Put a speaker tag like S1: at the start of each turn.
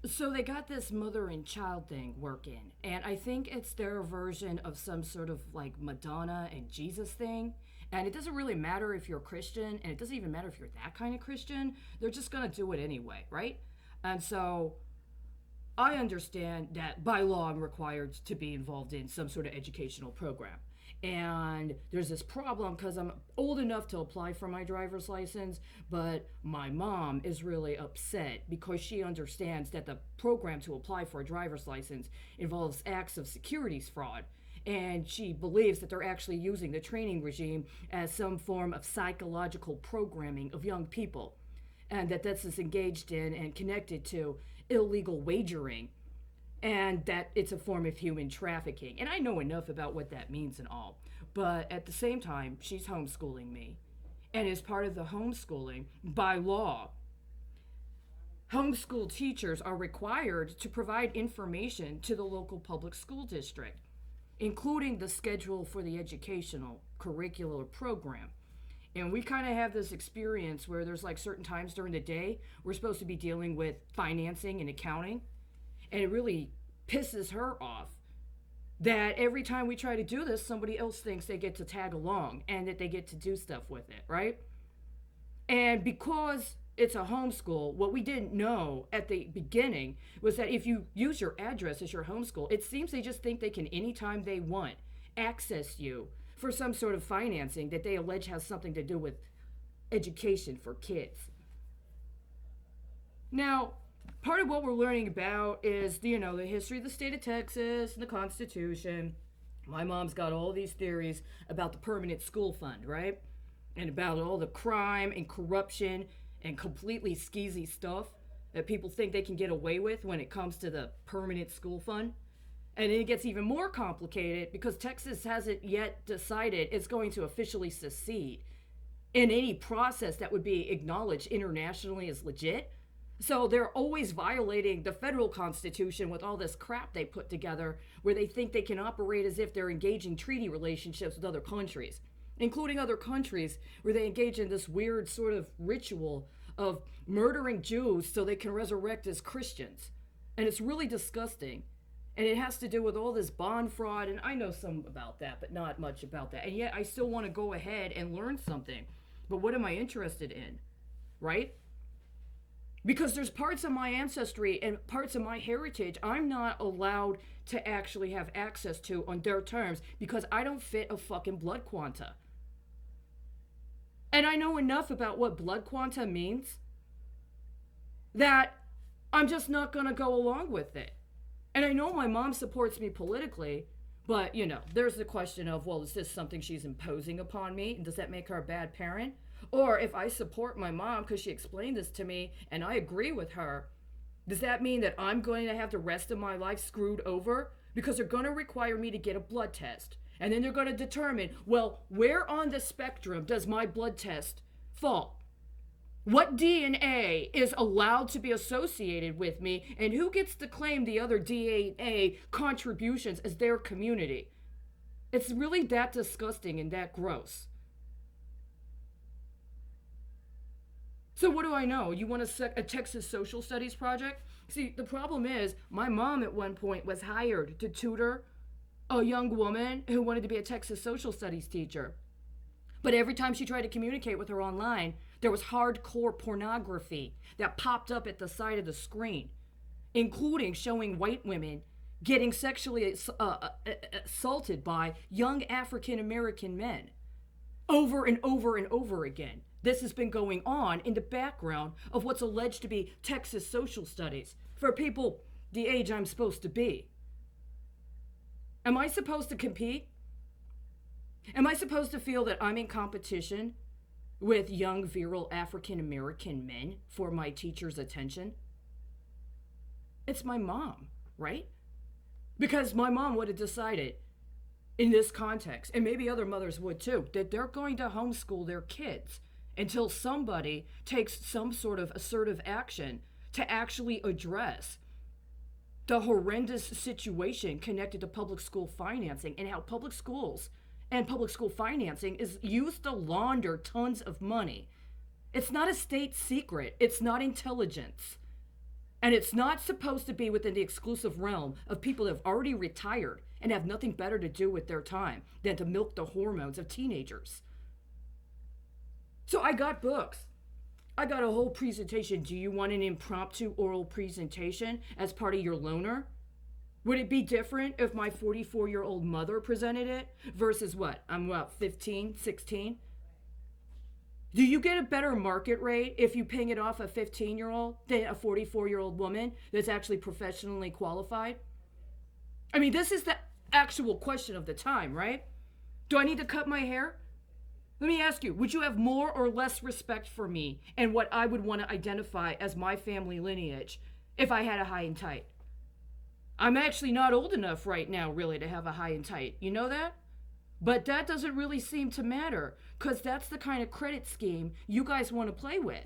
S1: So they got this mother and child thing working, and I think it's their version of some sort of like Madonna and Jesus thing. And it doesn't really matter if you're Christian, and it doesn't even matter if you're that kind of Christian. They're just gonna do it anyway, right? And so I understand that by law I'm required to be involved in some sort of educational program. And there's this problem because I'm old enough to apply for my driver's license, but my mom is really upset because she understands that the program to apply for a driver's license involves acts of securities fraud. And she believes that they're actually using the training regime as some form of psychological programming of young people, and that this is engaged in and connected to illegal wagering, and that it's a form of human trafficking. And I know enough about what that means and all. But at the same time, she's homeschooling me. And as part of the homeschooling, by law, homeschool teachers are required to provide information to the local public school district, including the schedule for the educational curricular program. And we kind of have this experience where there's like certain times during the day we're supposed to be dealing with financing and accounting. And it really pisses her off that every time we try to do this, somebody else thinks they get to tag along and that they get to do stuff with it, right? And because it's a homeschool, what we didn't know at the beginning was that if you use your address as your homeschool, it seems they just think they can, anytime they want, access you for some sort of financing that they allege has something to do with education for kids. Now, part of what we're learning about is, the history of the state of Texas and the Constitution. My mom's got all these theories about the permanent school fund, right? And about all the crime and corruption and completely skeezy stuff that people think they can get away with when it comes to the permanent school fund. And it gets even more complicated because Texas hasn't yet decided it's going to officially secede in any process that would be acknowledged internationally as legit. So they're always violating the federal constitution with all this crap they put together where they think they can operate as if they're engaging treaty relationships with other countries, including other countries where they engage in this weird sort of ritual of murdering Jews so they can resurrect as Christians. And it's really disgusting. And it has to do with all this bond fraud, and I know some about that, but not much about that. And yet I still want to go ahead and learn something. But what am I interested in? Right? Because there's parts of my ancestry and parts of my heritage I'm not allowed to actually have access to on their terms because I don't fit a fucking blood quanta. And I know enough about what blood quanta means that I'm just not going to go along with it. And I know my mom supports me politically, but, there's the question of, well, is this something she's imposing upon me? And does that make her a bad parent? Or if I support my mom because she explained this to me and I agree with her, does that mean that I'm going to have the rest of my life screwed over? Because they're going to require me to get a blood test. And then they're going to determine, well, where on the spectrum does my blood test fall? What DNA is allowed to be associated with me, and who gets to claim the other DNA contributions as their community? It's really that disgusting and that gross. So what do I know? You want a Texas social studies project? See, the problem is my mom at one point was hired to tutor a young woman who wanted to be a Texas social studies teacher. But every time she tried to communicate with her online, there was hardcore pornography that popped up at the side of the screen, including showing white women getting sexually assaulted by young African American men over and over and over again. This has been going on in the background of what's alleged to be Texas social studies for people the age I'm supposed to be. Am I supposed to compete? Am I supposed to feel that I'm in competition with young, virile African American men for my teacher's attention? It's my mom, right? Because my mom would have decided in this context, and maybe other mothers would too, that they're going to homeschool their kids until somebody takes some sort of assertive action to actually address the horrendous situation connected to public school financing and how public schools and public school financing is used to launder tons of money. It's not a state secret. It's not intelligence. And it's not supposed to be within the exclusive realm of people that have already retired and have nothing better to do with their time than to milk the hormones of teenagers. So I got books. I got a whole presentation. Do you want an impromptu oral presentation as part of your loaner? Would it be different if my 44-year-old mother presented it versus what? I'm about 15, 16? Do you get a better market rate if you ping it off a 15-year-old than a 44-year-old woman that's actually professionally qualified? I mean, this is the actual question of the time, right? Do I need to cut my hair? Let me ask you, would you have more or less respect for me and what I would want to identify as my family lineage if I had a high and tight? I'm actually not old enough right now, really, to have a high and tight. You know that? But that doesn't really seem to matter, because that's the kind of credit scheme you guys want to play with.